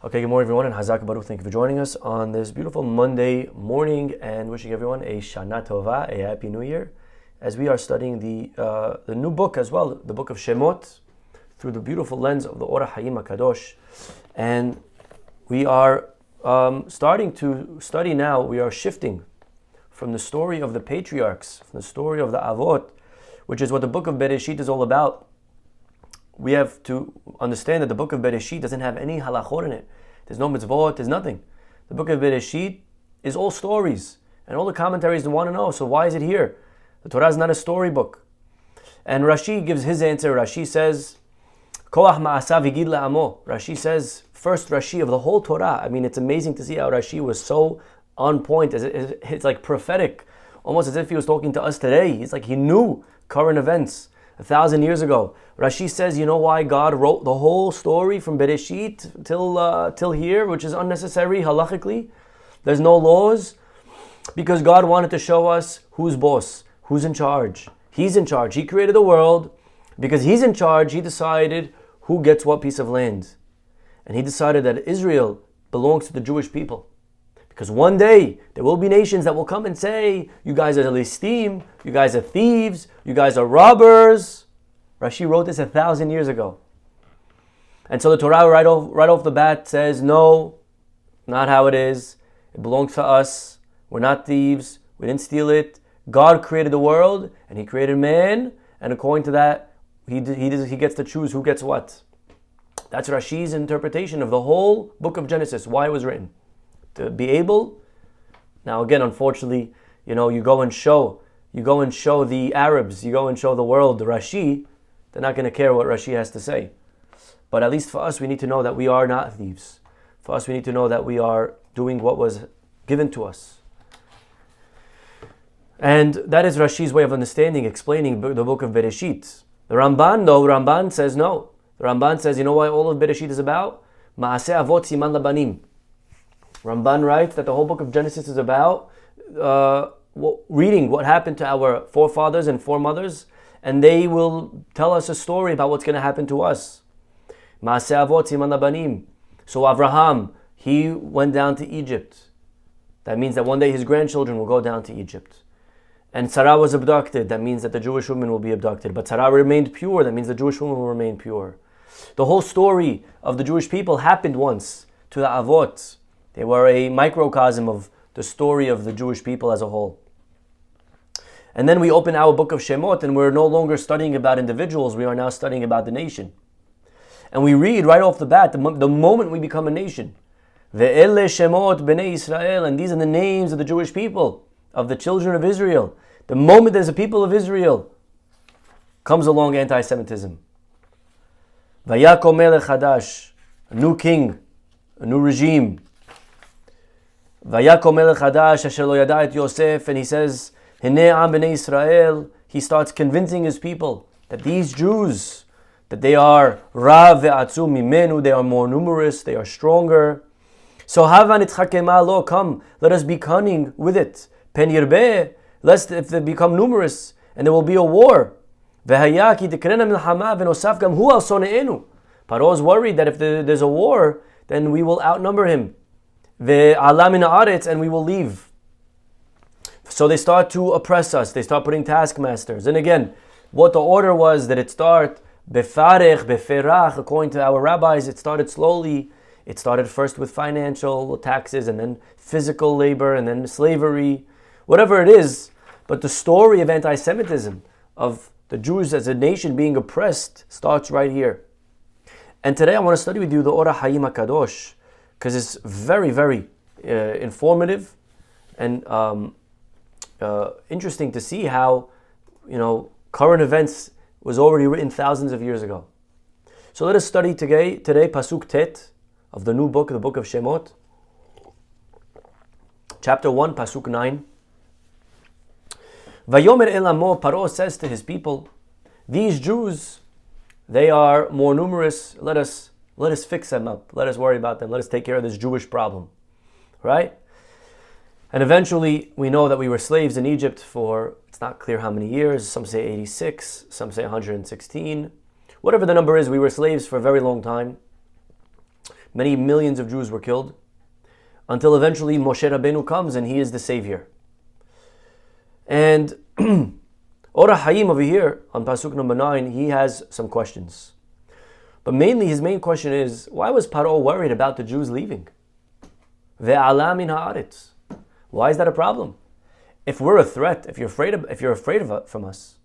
Okay, good morning everyone, and Chazak Baruch. Thank you for joining us on this beautiful Monday morning, and wishing everyone a Shana Tova, a Happy New Year, as we are studying the new book as well, the book of Shemot, through the beautiful lens of the Orah Hayim HaKadosh. And we are starting to study now, we are shifting from the story of the patriarchs, from the story of the Avot, which is what the book of Bereshit is all about. We have to understand that the book of Bereshit doesn't have any halachot in it. There's no mitzvot, there's nothing. The book of Bereshit is all stories, and all the commentaries want to know, so why is it here? The Torah is not a storybook. And Rashi gives his answer. Rashi says, Koach ma'asav higid le'amo. Rashi says, first Rashi of the whole Torah. I mean, it's amazing to see how Rashi was so on point. It's like prophetic, almost as if he was talking to us today. It's like he knew current events 1,000 years ago. Rashi says, you know why God wrote the whole story from Bereshit till here, which is unnecessary halachically? There's no laws. Because God wanted to show us who's boss, who's in charge. He's in charge. He created the world. Because he's in charge, he decided who gets what piece of land. And he decided that Israel belongs to the Jewish people. Because one day, there will be nations that will come and say, you guys are listim, you guys are thieves, you guys are robbers. Rashi wrote this 1,000 years ago. And so the Torah right off the bat says, no, not how it is. It belongs to us. We're not thieves. We didn't steal it. God created the world, and he created man, and according to that, he gets to choose who gets what. That's Rashi's interpretation of the whole book of Genesis, why it was written. To be able, now again, unfortunately, you go and show the Arabs, you go and show the world the Rashi, they're not going to care what Rashi has to say. But at least for us, we need to know that we are not thieves. For us, we need to know that we are doing what was given to us. And that is Rashi's way of understanding, explaining the book of Bereshit. The Ramban says no. The Ramban says, you know why all of Bereshit is about? Ma'aseh avot siman labanim. Ramban writes that the whole book of Genesis is about reading what happened to our forefathers and foremothers, and they will tell us a story about what's going to happen to us. Ma'aseh avot siman labanim. So Abraham, he went down to Egypt. That means that one day his grandchildren will go down to Egypt. And Sarah was abducted. That means that the Jewish woman will be abducted. But Sarah remained pure. That means the Jewish woman will remain pure. The whole story of the Jewish people happened once to the Avot. They were a microcosm of the story of the Jewish people as a whole. And then we open our book of Shemot, and we're no longer studying about individuals. We are now studying about the nation. And we read right off the bat, the moment we become a nation, Ve'ele Shemot b'nei Israel, and these are the names of the Jewish people, of the children of Israel. The moment there's a people of Israel, comes along anti-Semitism. Vayakom melech chadash, a new king, a new regime. Vayakom melech chadash asher lo yada et Yosef, and he says, Hinei am b'nei Israel. He starts convincing his people that these Jews, that they are rav ve'atzum mimenu, they are more numerous, they are stronger. So hava nitchakema lo, come, let us be cunning with it. Pen yirbeh, lest if they become numerous, and there will be a war. Pharaoh is worried that if there's a war, then we will outnumber him. And we will leave. So they start to oppress us. They start putting taskmasters. And again, what the order was that it start befarech, according to our rabbis, it started slowly. It started first with financial taxes, and then physical labor, and then slavery. Whatever it is, but the story of anti-Semitism, of the Jews as a nation being oppressed, starts right here. And today I want to study with you the Orah Hayim HaKadosh, because it's very, very informative and interesting to see how, current events was already written thousands of years ago. So let us study today Pasuk Tet of the new book, the book of Shemot, chapter 1, Pasuk 9. Vayomer elamo, Pharaoh says to his people, these Jews, they are more numerous. Let us fix them up. Let us worry about them. Let us take care of this Jewish problem. Right? And eventually, we know that we were slaves in Egypt for, it's not clear how many years. Some say 86, some say 116. Whatever the number is, we were slaves for a very long time. Many millions of Jews were killed until eventually Moshe Rabbeinu comes and he is the savior. And Ora Hayim over here on Pasuk number 9, he has some questions. But mainly his main question is, why was Paro worried about the Jews leaving? Ve'ala min ha'aretz. Why is that a problem? If we're a threat, if you're afraid of it from us,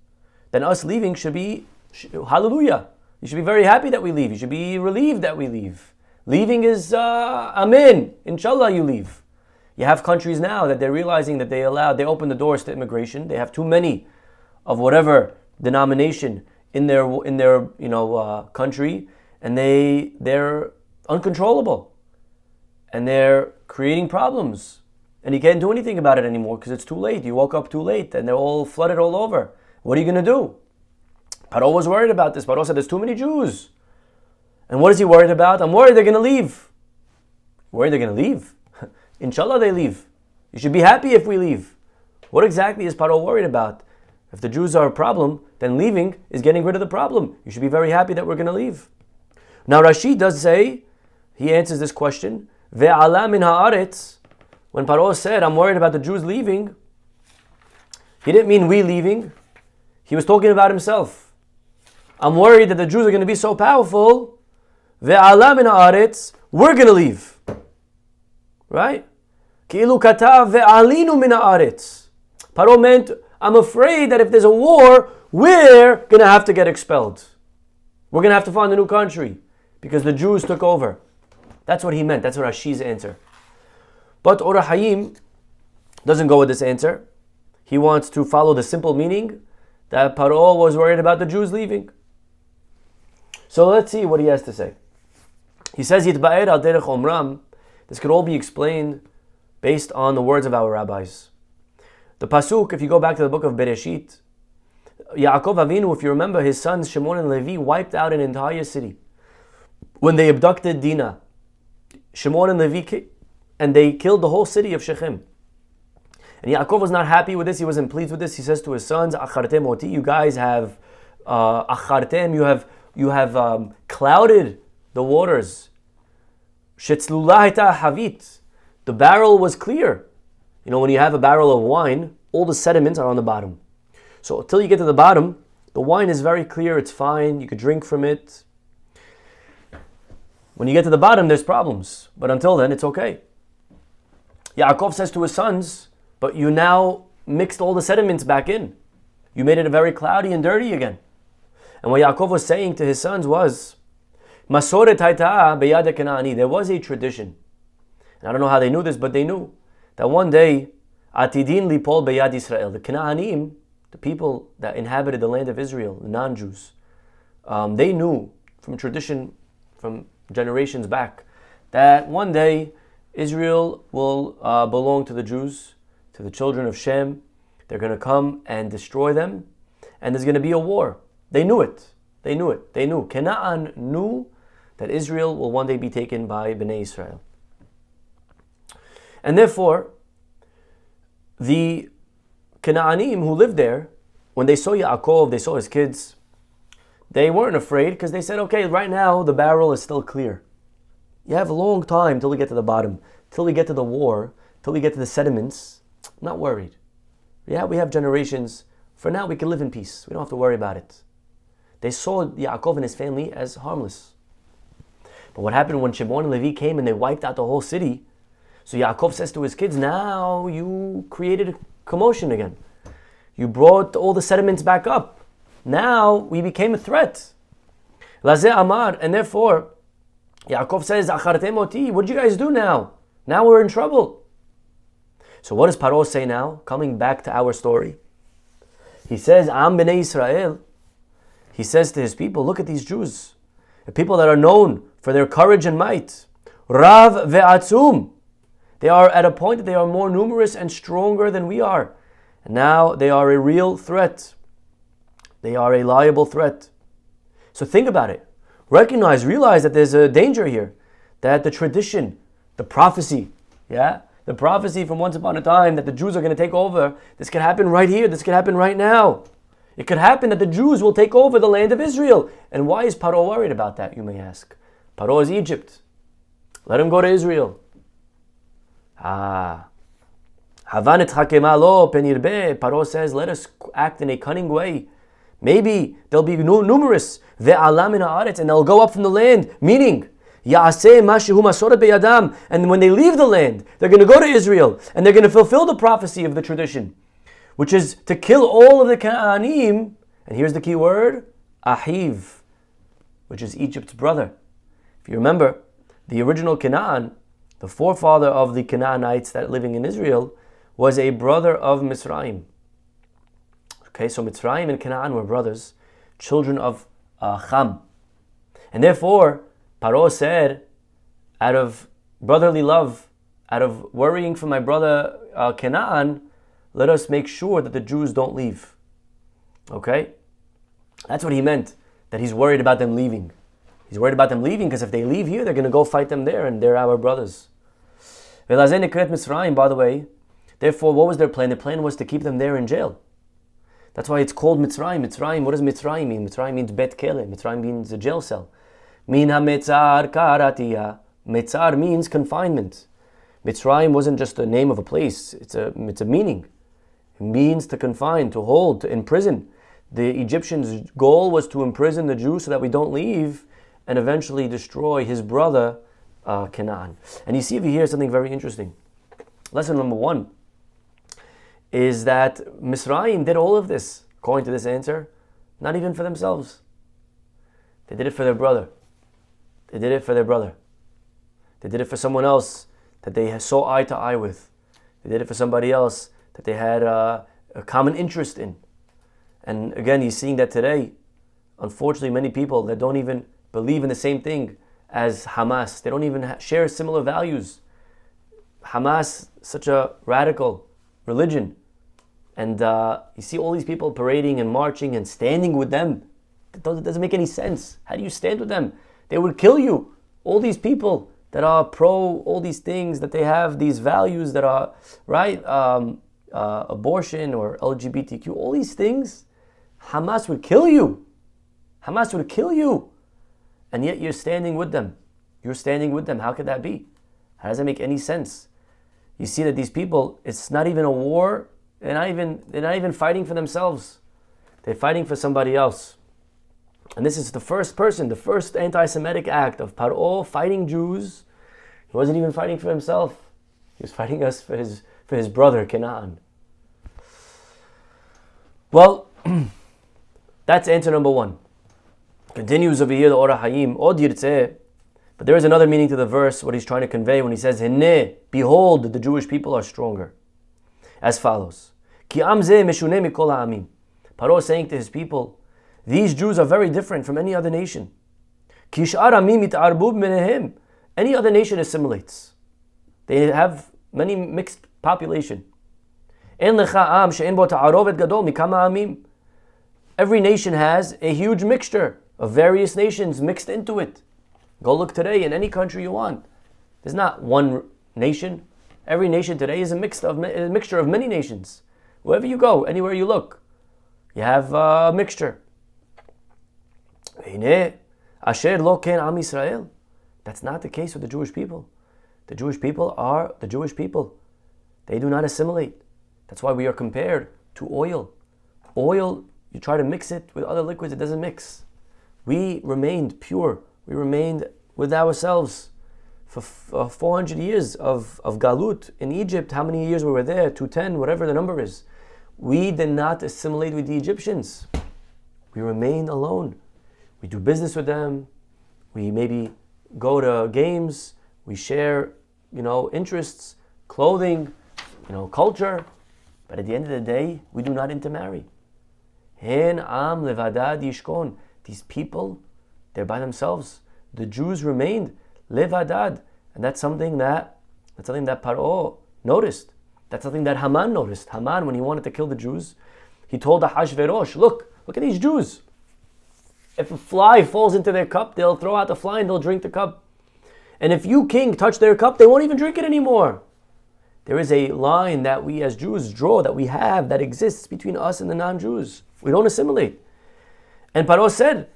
then us leaving should be hallelujah. You should be very happy that we leave. You should be relieved that we leave. Leaving is amen. Inshallah you leave. You have countries now that they're realizing that they open the doors to immigration. They have too many of whatever denomination in their country, and they're uncontrollable, and they're creating problems. And you can't do anything about it anymore because it's too late. You woke up too late and they're all flooded all over. What are you going to do? Paro was worried about this. Paro said, there's too many Jews. And what is he worried about? I'm worried they're going to leave. Worried they're going to leave? Inshallah they leave. You should be happy if we leave. What exactly is Paro worried about? If the Jews are a problem, then leaving is getting rid of the problem. You should be very happy that we're going to leave. Now Rashi does say, he answers this question, Ve'ala min ha'aretz. When Paro said, I'm worried about the Jews leaving, he didn't mean we leaving. He was talking about himself. I'm worried that the Jews are going to be so powerful, ve'ala min ha'aretz, we're going to leave. Right? Ki'ilu katav ve'alinu min ha'aretz. Paro meant, I'm afraid that if there's a war, we're going to have to get expelled. We're going to have to find a new country because the Jews took over. That's what he meant. That's what Rashi's answer. But Ora Hayim doesn't go with this answer. He wants to follow the simple meaning that Paro was worried about the Jews leaving. So let's see what he has to say. He says, Yitba'er al derech omram. This could all be explained based on the words of our rabbis. The Pasuk, if you go back to the book of Bereshit, Yaakov Avinu, if you remember, his sons Shemot and Levi wiped out an entire city. When they abducted Dinah, Shemot and Levi and they killed the whole city of Shechem. And Yaakov was not happy with this. He wasn't pleased with this. He says to his sons, Achartem oti, you guys have achartem, you have clouded the waters. Shetzlula haita havit, the barrel was clear. You know, when you have a barrel of wine, all the sediments are on the bottom. So until you get to the bottom, the wine is very clear, it's fine, you could drink from it. When you get to the bottom, there's problems. But until then, it's okay. Yaakov says to his sons, but you now mixed all the sediments back in. You made it very cloudy and dirty again. And what Yaakov was saying to his sons was, Masoret haita beyad Kanaani. There was a tradition. And I don't know how they knew this, but they knew that one day, Atidin lipol beyad Israel. The Canaanim, the people that inhabited the land of Israel, the non-Jews, they knew from tradition, from generations back, that one day Israel will belong to the Jews, to the children of Shem. They're going to come and destroy them, and there's going to be a war. They knew it. They knew it. They knew. Canaan knew that Israel will one day be taken by Bnei Israel. And therefore, the Canaanim who lived there, when they saw Yaakov, they saw his kids, they weren't afraid because they said, okay, right now the barrel is still clear. You have a long time till we get to the bottom, till we get to the war, till we get to the sediments. I'm not worried. Yeah, we have generations. For now, we can live in peace. We don't have to worry about it. They saw Yaakov and his family as harmless. But what happened when Shimon and Levi came and they wiped out the whole city? So Yaakov says to his kids, now you created a commotion again. You brought all the sediments back up. Now we became a threat. Lazeh Amar, and therefore, Yaakov says, Achartem oti, what did you guys do now? Now we're in trouble. So what does Paro say now? Coming back to our story. He says, Am Bnei Israel. He says to his people, look at these Jews. The people that are known for their courage and might. Rav ve'atzum. They are at a point that they are more numerous and stronger than we are. And now they are a real threat. They are a liable threat. So think about it. Realize that there's a danger here. That the tradition, the prophecy, the prophecy from once upon a time that the Jews are going to take over, this could happen right here, this could happen right now. It could happen that the Jews will take over the land of Israel. And why is Paro worried about that, you may ask? Paro is Egypt. Let them go to Israel. Paro says, let us act in a cunning way. Maybe they'll be numerous, and they'll go up from the land, meaning, and when they leave the land, they're going to go to Israel, and they're going to fulfill the prophecy of the tradition, which is to kill all of the Canaanim, and here's the key word, Ahiv, which is Egypt's brother. If you remember, the original Canaan, the forefather of the Canaanites that are living in Israel, was a brother of Mitzrayim. Okay, so Mitzrayim and Canaan were brothers, children of Ham. And therefore, Paro said, out of brotherly love, out of worrying for my brother Canaan, let us make sure that the Jews don't leave. Okay? That's what he meant, that he's worried about them leaving. He's worried about them leaving because if they leave here, they're going to go fight them there, and they're our brothers. Mitzrayim, by the way, therefore, what was their plan? Their plan was to keep them there in jail. That's why it's called Mitzrayim. Mitzrayim, what does Mitzrayim mean? Mitzrayim means Bet Kele. Mitzrayim means a jail cell. Min ha-metzar karatiya. Metzar means confinement. Mitzrayim wasn't just the name of a place. It's a meaning. It means to confine, to hold, to imprison. The Egyptians' goal was to imprison the Jews so that we don't leave and eventually destroy his brother Canaan. And you see over here something very interesting. Lesson number 1 is that Mitzrayim did all of this, according to this answer, not even for themselves. They did it for their brother. They did it for their brother. They did it for someone else that they saw eye to eye with. They did it for somebody else that they had a common interest in. And again, you're seeing that today. Unfortunately, many people that don't even believe in the same thing as Hamas. They don't even share similar values. Hamas, such a radical religion. And you see all these people parading and marching and standing with them. It doesn't make any sense. How do you stand with them? They would kill you. All these people that are pro all these things, that they have these values that are, right, abortion or LGBTQ, all these things, Hamas would kill you. Hamas would kill you. And yet you're standing with them. You're standing with them. How could that be? How does that make any sense? You see that these people, it's not even a war. They're not even fighting for themselves. They're fighting for somebody else. And this is the first anti-Semitic act of Paro fighting Jews. He wasn't even fighting for himself. He was fighting us for his brother Canaan. Well, that's answer number 1. Continues over here the Ora Hayim, Od Yirtzeh. But there is another meaning to the verse, what he's trying to convey when he says, Hineh, behold, the Jewish people are stronger. As follows. Ki am zeh meshuneh mikol ha'amim. Paro is saying to his people, these Jews are very different from any other nation. Ki sh'ar amim yit'arbu b'nehem. Any other nation assimilates. They have many mixed population. En lecha am she'en bo ta'arovet gadol mikama amim. Every nation has a huge mixture of various nations mixed into it. Go look today in any country you want. There's not one nation. Every nation today is a mixture of many nations. Wherever you go, anywhere you look, you have a mixture. Asher lo ken am Yisrael. That's not the case with the Jewish people. The Jewish people are the Jewish people. They do not assimilate. That's why we are compared to oil. Oil, you try to mix it with other liquids, it doesn't mix. We remained pure. We remained with ourselves for 400 years of Galut in Egypt. How many years we were there? 210, whatever the number is. We did not assimilate with the Egyptians. We remained alone. We do business with them. We maybe go to games. We share, interests, clothing, culture. But at the end of the day, we do not intermarry. Hen am levadad yishkon. These people, they're by themselves. The Jews remained levadad, and that's something that Paro noticed. That's something that Haman noticed. Haman, when he wanted to kill the Jews, he told Ahashverosh, look at these Jews. If a fly falls into their cup, they'll throw out the fly and they'll drink the cup. And if you, king, touch their cup, they won't even drink it anymore. There is a line that we as Jews draw, that we have, that exists between us and the non-Jews. We don't assimilate. And Paro said,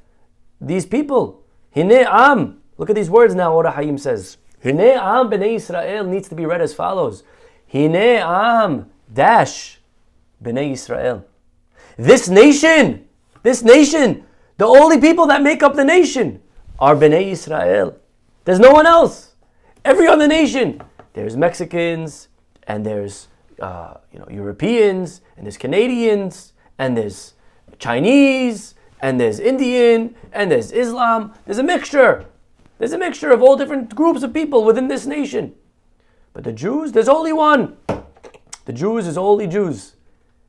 these people, Hineh am, look at these words now, Ora Hayim says, Hine Am B'nai Yisrael needs to be read as follows. Hine Am dash B'nai Yisrael. This nation, the only people that make up the nation are B'nai Yisrael. There's no one else. Every other nation, there's Mexicans, and there's Europeans, and there's Canadians, and there's Chinese, and there's Indian, and there's Islam. There's a mixture. There's a mixture of all different groups of people within this nation. But the Jews, there's only one. The Jews is only Jews.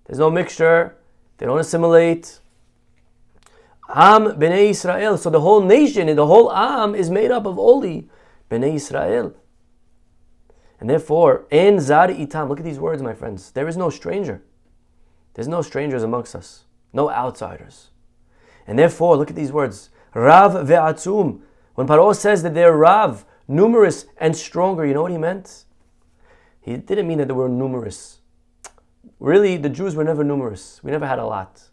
There's no mixture. They don't assimilate. Am B'nai Yisrael. So the whole nation and the whole Am is made up of only B'nai Yisrael. And therefore, En Zar Itam. Look at these words, my friends. There is no stranger. There's no strangers amongst us. No outsiders. And therefore, look at these words. Rav ve'atzum. When Pharaoh says that they're Rav, numerous and stronger, you know what he meant? He didn't mean that they were numerous. Really, the Jews were never numerous. We never had a lot.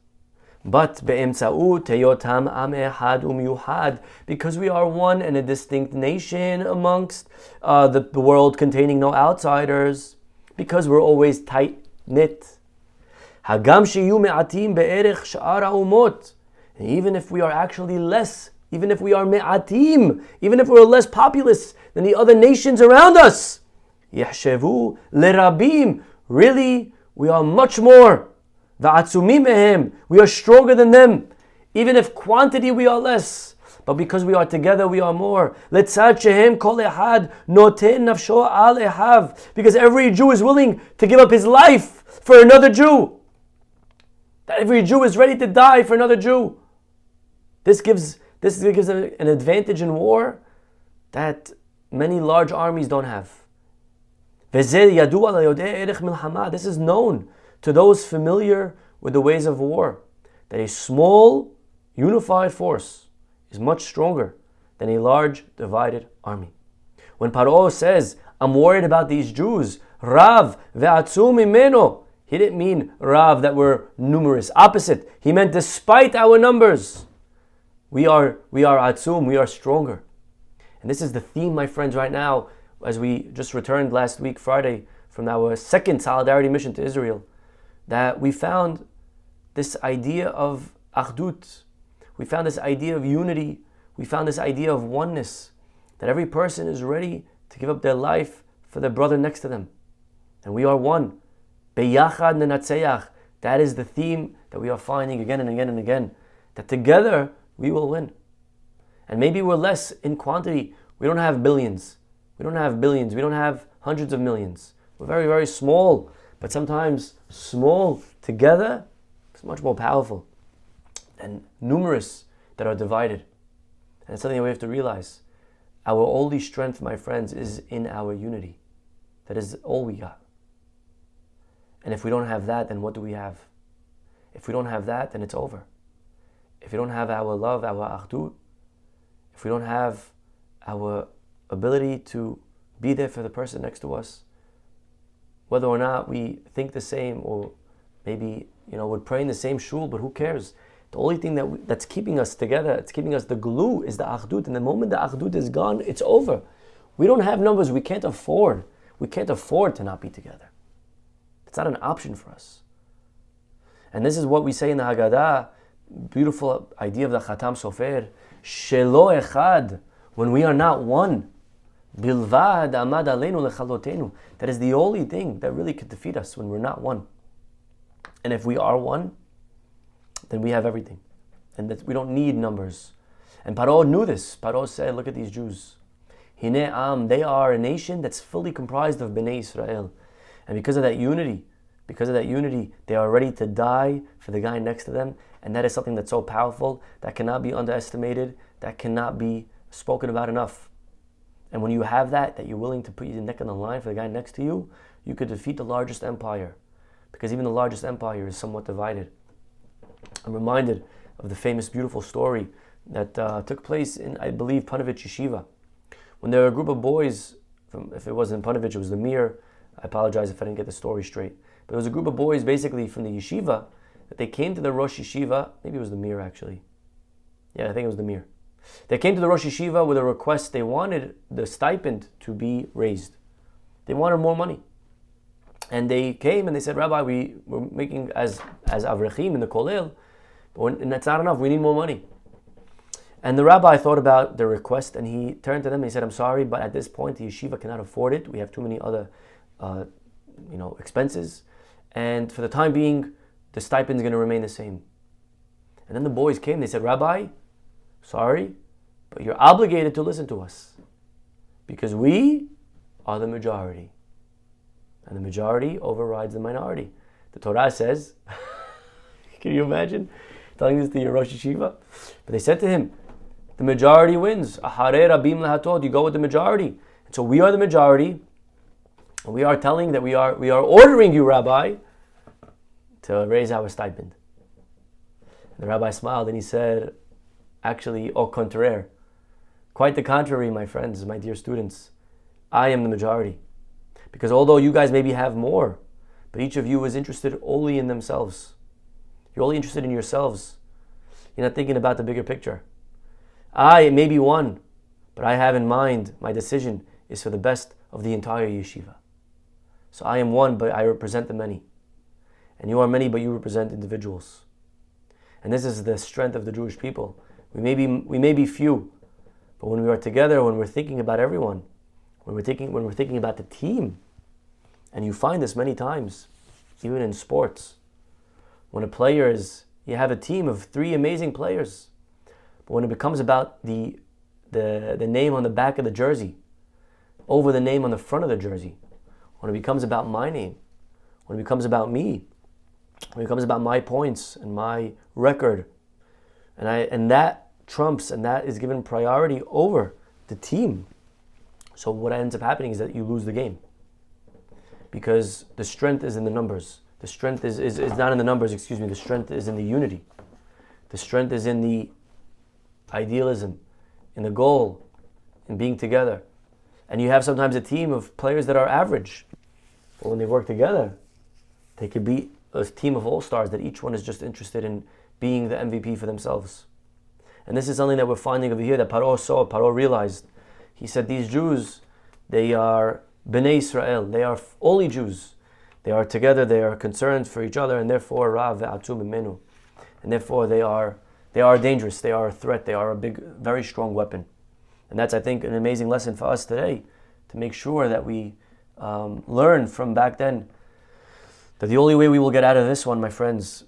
But be'emtsa'ut teyotam am ehad umyuhad, because we are one and a distinct nation amongst the world containing no outsiders, because we're always tight-knit. Hagam sheyu me'atim be'erech sha'ar ha'umot. And even if we are actually less, even if we are me'atim, even if we're less populous than the other nations around us, yahshevu lerabim. Really, we are much more. Va'atzumim mehem. We are stronger than them. Even if quantity we are less, but because we are together we are more. Letzad shehem kol ehad noten nafsho al ehav. Because every Jew is willing to give up his life for another Jew. That every Jew is ready to die for another Jew. This gives an advantage in war that many large armies don't have. This is known to those familiar with the ways of war, that a small, unified force is much stronger than a large, divided army. When Pharaoh says, I'm worried about these Jews, Rav ve'atzum imeno, he didn't mean Rav, that we're numerous. Opposite. He meant despite our numbers, we are atzum, we are stronger. And this is the theme, my friends, right now, as we just returned last week, Friday, from our second solidarity mission to Israel, that we found this idea of achdut. We found this idea of unity. We found this idea of oneness, that every person is ready to give up their life for their brother next to them. And we are one. Beyachad nenatzeach. That is the theme that we are finding again and again and again, that together we will win. And maybe we're less in quantity. We don't have billions. We don't have billions. We don't have hundreds of millions. We're very, very small. But sometimes small together is much more powerful than numerous that are divided. And it's something that we have to realize. Our only strength, my friends, is in our unity. That is all we got. And if we don't have that, then what do we have? If we don't have that, then it's over. If we don't have our love, our achdut, if we don't have our ability to be there for the person next to us, whether or not we think the same, or maybe would pray in the same shul, but who cares? The only thing that's keeping us together, it's keeping us the glue, is the achdut. And the moment the achdut is gone, it's over. We don't have numbers. We can't afford to not be together. It's not an option for us. And this is what we say in the Haggadah, beautiful idea of the Khatam Sofer, Shelo Echad, when we are not one, Bilvad Amad Aleinu Lechalotenu. That is the only thing that really could defeat us, when we're not one. And if we are one, then we have everything. And that we don't need numbers. And Pharaoh knew this. Pharaoh said, look at these Jews. Hine Am, they are a nation that's fully comprised of Bnei Israel. And because of that unity, they are ready to die for the guy next to them. And that is something that's so powerful, that cannot be underestimated, that cannot be spoken about enough. And when you have that you're willing to put your neck on the line for the guy next to you, you could defeat the largest empire. Because even the largest empire is somewhat divided. I'm reminded of the famous, beautiful story that took place in, I believe, Panovich Yeshiva. When there were a group of boys, if it wasn't Panovich, it was the Mir. I apologize if I didn't get the story straight. But it was a group of boys basically from the yeshiva, that they came to the Rosh Yeshiva. Maybe it was the Mir actually. Yeah, I think it was the Mir. They came to the Rosh Yeshiva with a request. They wanted the stipend to be raised. They wanted more money. And they came and they said, Rabbi, we're making as avrechim in the Kolel, and that's not enough. We need more money. And the rabbi thought about their request, and he turned to them and he said, I'm sorry, but at this point the yeshiva cannot afford it. We have too many other expenses. And for the time being, the stipend is going to remain the same. And then the boys came, they said, Rabbi, sorry, but you're obligated to listen to us because we are the majority. And the majority overrides the minority. The Torah says, can you imagine telling this to your Rosh Yeshiva? But they said to him, the majority wins. Ahare rabim lahatod. You go with the majority. And so we are the majority. And we are telling that we are ordering you, Rabbi, to raise our stipend. And the rabbi smiled and he said, actually, au contraire. Quite the contrary, my friends, my dear students. I am the majority. Because although you guys maybe have more, but each of you is interested only in themselves. You're only interested in yourselves. You're not thinking about the bigger picture. I may be one, but I have in mind my decision is for the best of the entire yeshiva. So I am one, but I represent the many. And you are many, but you represent individuals. And this is the strength of the Jewish people. We may be few, but when we are together, when we're thinking about everyone, when we're thinking about the team, and you find this many times, even in sports, when you have a team of 3 amazing players, but when it becomes about the name on the back of the jersey, over the name on the front of the jersey, when it becomes about my name, when it becomes about me, when it becomes about my points and my record, and that trumps and that is given priority over the team. So what ends up happening is that you lose the game. Because the strength is in the numbers. The strength is not in the numbers, the strength is in the unity. The strength is in the idealism, in the goal, in being together. And you have sometimes a team of players that are average. But when they work together, they could be a team of all-stars that each one is just interested in being the MVP for themselves. And this is something that we're finding over here that Pharaoh realized. He said, these Jews, they are Bnei Israel, they are only Jews. They are together, they are concerned for each other, and therefore Rav ve'atzum imenu. And therefore they are dangerous, they are a threat, they are a big, very strong weapon. And that's, I think, an amazing lesson for us today, to make sure that we learn from back then that the only way we will get out of this one, my friends,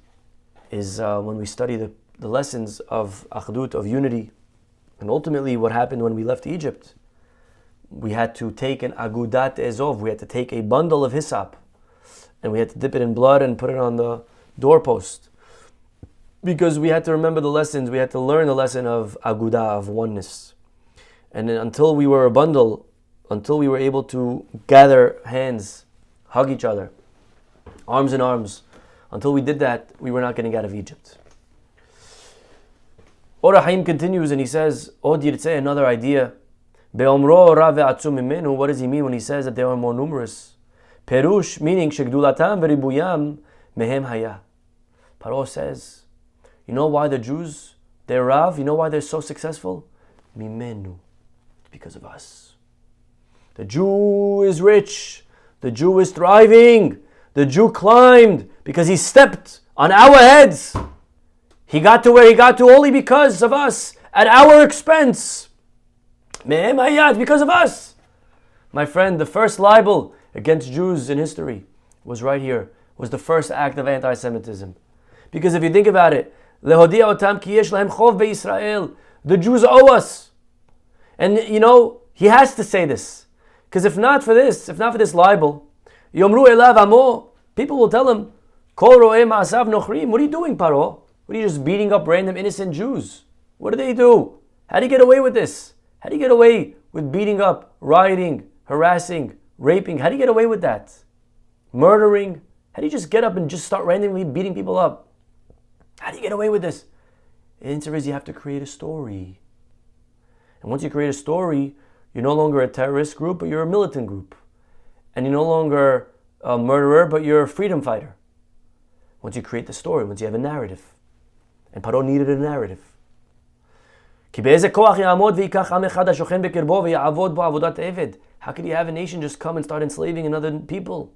is when we study the lessons of achdut, of unity, and ultimately what happened when we left Egypt. We had to take an agudat ezov, we had to take a bundle of hyssop, and we had to dip it in blood and put it on the doorpost. Because we had to remember the lessons, we had to learn the lesson of agudah, of oneness. And then until we were a bundle, until we were able to gather hands, hug each other, arms in arms, until we did that, we were not getting out of Egypt. Or Haim continues and he says, Od Yirtzeh, another idea. Be'omro ra ve'atzum imenu, what does he mean when he says that they are more numerous? Perush, meaning shegdulatam veribuyam mehem haya. Pharaoh says, you know why the Jews, they're Rav, you know why they're so successful? Mimenu, because of us. The Jew is rich, the Jew is thriving, the Jew climbed because he stepped on our heads. He got to where he got to only because of us, at our expense. Mehem hayat, because of us. My friend, the first libel against Jews in history was right here, was the first act of anti-Semitism. Because if you think about it, lehodia otam ki yesh lahem chov beYisrael, the Jews owe us. And you know, he has to say this. Because if not for this libel, yomru elav amo, people will tell him, kol ro'eh ma'asav nochrim, what are you doing, Paro? What are you just beating up random innocent Jews? What do they do? How do you get away with this? How do you get away with beating up, rioting, harassing, raping? How do you get away with that? Murdering? How do you just get up and just start randomly beating people up? How do you get away with this? The answer is you have to create a story. And once you create a story, you're no longer a terrorist group, but you're a militant group. And you're no longer a murderer, but you're a freedom fighter. Once you create the story, once you have a narrative. And Paro needed a narrative. How could you have a nation just come and start enslaving another people?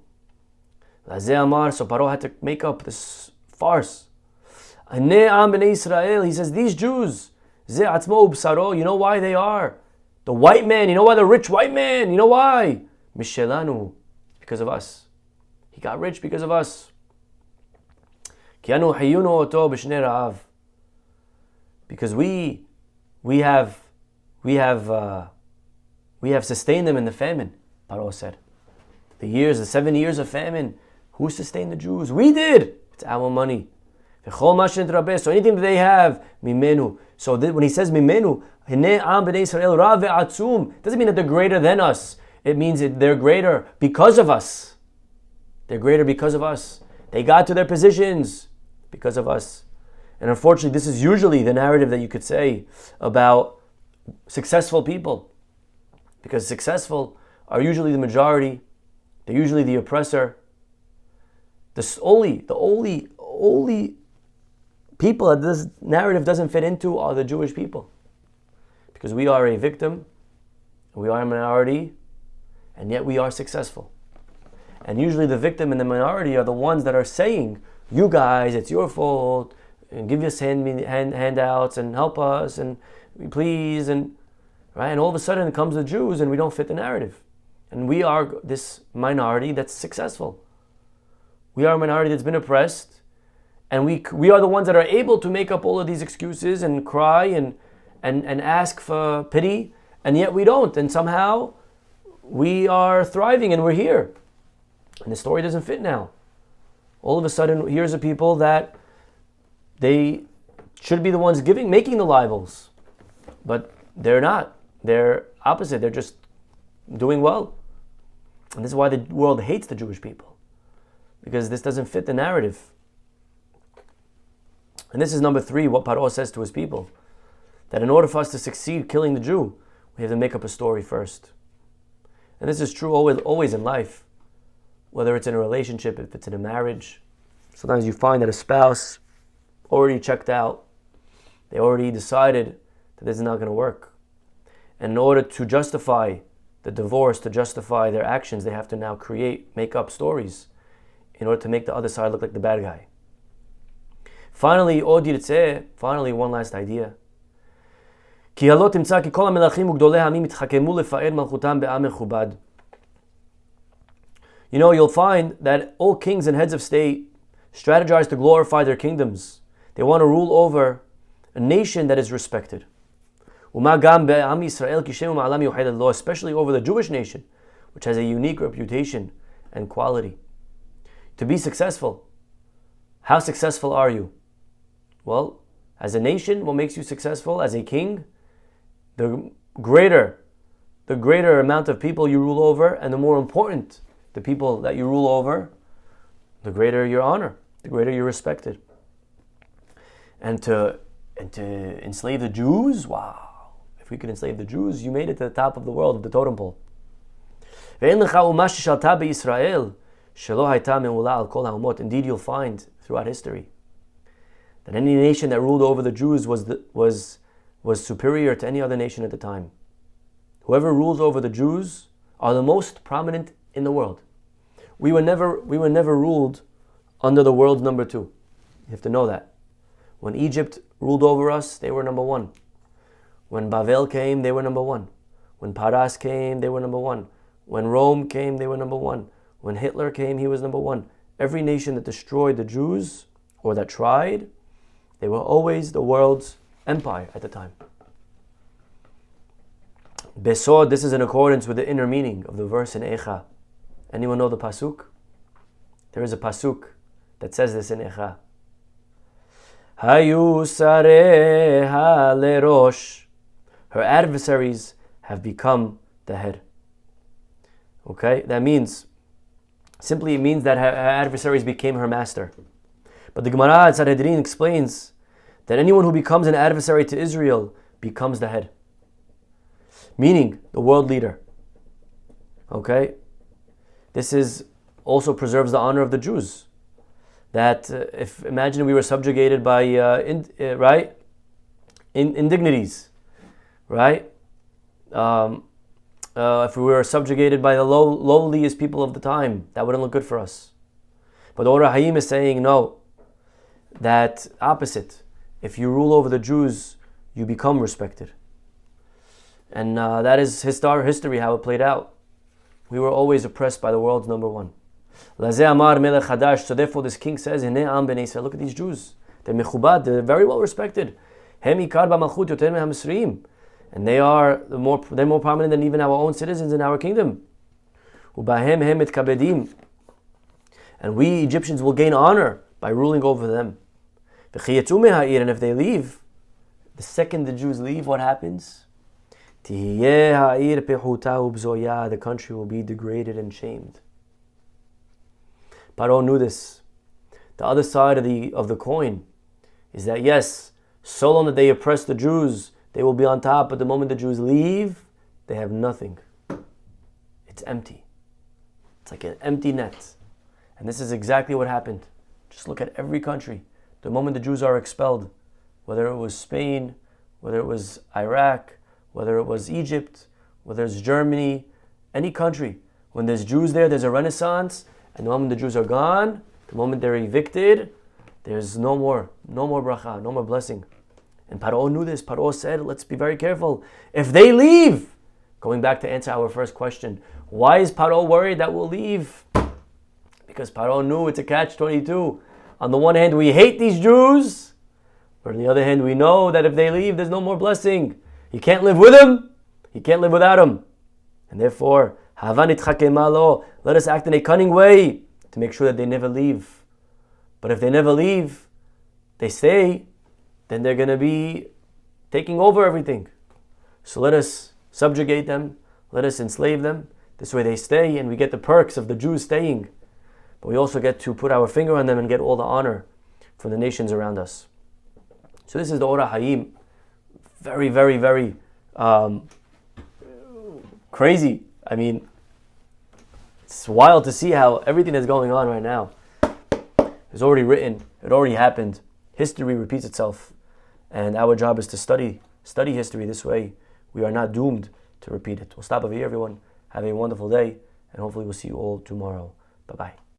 So Pharaoh had to make up this farce. He says, these Jews, you know why they are? The white man, you know why the rich white man? You know why? Because of us. He got rich because of us. Because we have sustained them in the famine, Pharaoh said. The 7 years of famine, who sustained the Jews? We did. It's our money. So anything that they have, mimenu. So when he says mimenu, doesn't mean that they're greater than us. It means that they're greater because of us. They're greater because of us. They got to their positions because of us. And unfortunately, this is usually the narrative that you could say about successful people. Because successful are usually the majority. They're usually the oppressor. The only people that this narrative doesn't fit into are the Jewish people. Because we are a victim, we are a minority, and yet we are successful. And usually the victim and the minority are the ones that are saying, you guys, it's your fault, and give us handouts and help us, and please, and right? And all of a sudden it comes the Jews and we don't fit the narrative. And we are this minority that's successful. We are a minority that's been oppressed, and we are the ones that are able to make up all of these excuses and cry and ask for pity, and yet we don't. And somehow we are thriving and we're here. And the story doesn't fit now. All of a sudden, here's a people that they should be the ones making the libels, but they're not. They're opposite. They're just doing well. And this is why the world hates the Jewish people, because this doesn't fit the narrative. And this is number 3, what Pharaoh says to his people, that in order for us to succeed killing the Jew, we have to make up a story first. And this is true always in life, whether it's in a relationship, if it's in a marriage. Sometimes you find that a spouse already checked out. They already decided that this is not going to work. And in order to justify the divorce, to justify their actions, they have to now make up stories in order to make the other side look like the bad guy. Finally, one last idea. You know, you'll find that all kings and heads of state strategize to glorify their kingdoms. They want to rule over a nation that is respected. Especially over the Jewish nation, which has a unique reputation and quality. To be successful, how successful are you? Well, as a nation, what makes you successful? As a king, the greater amount of people you rule over, and the more important the people that you rule over, the greater your honor, the greater you're respected. And to enslave the Jews, wow. If we could enslave the Jews, you made it to the top of the world, of the totem pole. Indeed, you'll find throughout history that any nation that ruled over the Jews was superior to any other nation at the time. Whoever rules over the Jews are the most prominent in the world. We were never ruled under the world's number 2. You have to know that. When Egypt ruled over us, they were number 1. When Babel came, they were number 1. When Paras came, they were number 1. When Rome came, they were number 1. When Hitler came, he was number 1. Every nation that destroyed the Jews, or that tried, they were always the world's empire at the time. Besod, this is in accordance with the inner meaning of the verse in Echa. Anyone know the pasuk? There is a pasuk that says this in Echa. Hayu sareha lerosh. Her adversaries have become the head. Okay, that means, simply it means that her adversaries became her master. But the Gemara at Sanhedrin explains that anyone who becomes an adversary to Israel becomes the head. Meaning, the world leader. Okay? This is also preserves the honor of the Jews. That imagine we were subjugated by indignities. right? If we were subjugated by the lowliest people of the time, that wouldn't look good for us. But the Orah Hayim is saying no, that opposite. If you rule over the Jews, you become respected. And that is history, how it played out. We were always oppressed by the world's number one. So therefore this king says, look at these Jews. They're mechubad, they're very well respected. And they're more prominent than even our own citizens in our kingdom. And we Egyptians will gain honor by ruling over them. And if they leave, the second the Jews leave, what happens? The country will be degraded and shamed. Pharaoh knew this. The other side of the coin is that yes, so long that they oppress the Jews, they will be on top, but the moment the Jews leave, they have nothing. It's empty. It's like an empty net. And this is exactly what happened. Just look at every country. The moment the Jews are expelled, whether it was Spain, whether it was Iraq, whether it was Egypt, whether it's Germany, any country, when there's Jews there, there's a renaissance, and the moment the Jews are gone, the moment they're evicted, there's no more bracha, no more blessing. And Pharaoh knew this. Pharaoh said, let's be very careful. If they leave, going back to answer our first question, why is Pharaoh worried that we'll leave? Because Pharaoh knew it's a catch-22. On the one hand, we hate these Jews, but on the other hand, we know that if they leave, there's no more blessing. You can't live with them, you can't live without them. And therefore, let us act in a cunning way to make sure that they never leave. But if they never leave, they stay, then they're going to be taking over everything. So let us subjugate them, let us enslave them. This way they stay and we get the perks of the Jews staying. But we also get to put our finger on them and get all the honor from the nations around us. So this is the Orah Hayim. Very, very, very crazy. I mean, it's wild to see how everything that's going on right now is already written. It already happened. History repeats itself. And our job is to study history this way. We are not doomed to repeat it. We'll stop over here, everyone. Have a wonderful day. And hopefully we'll see you all tomorrow. Bye-bye.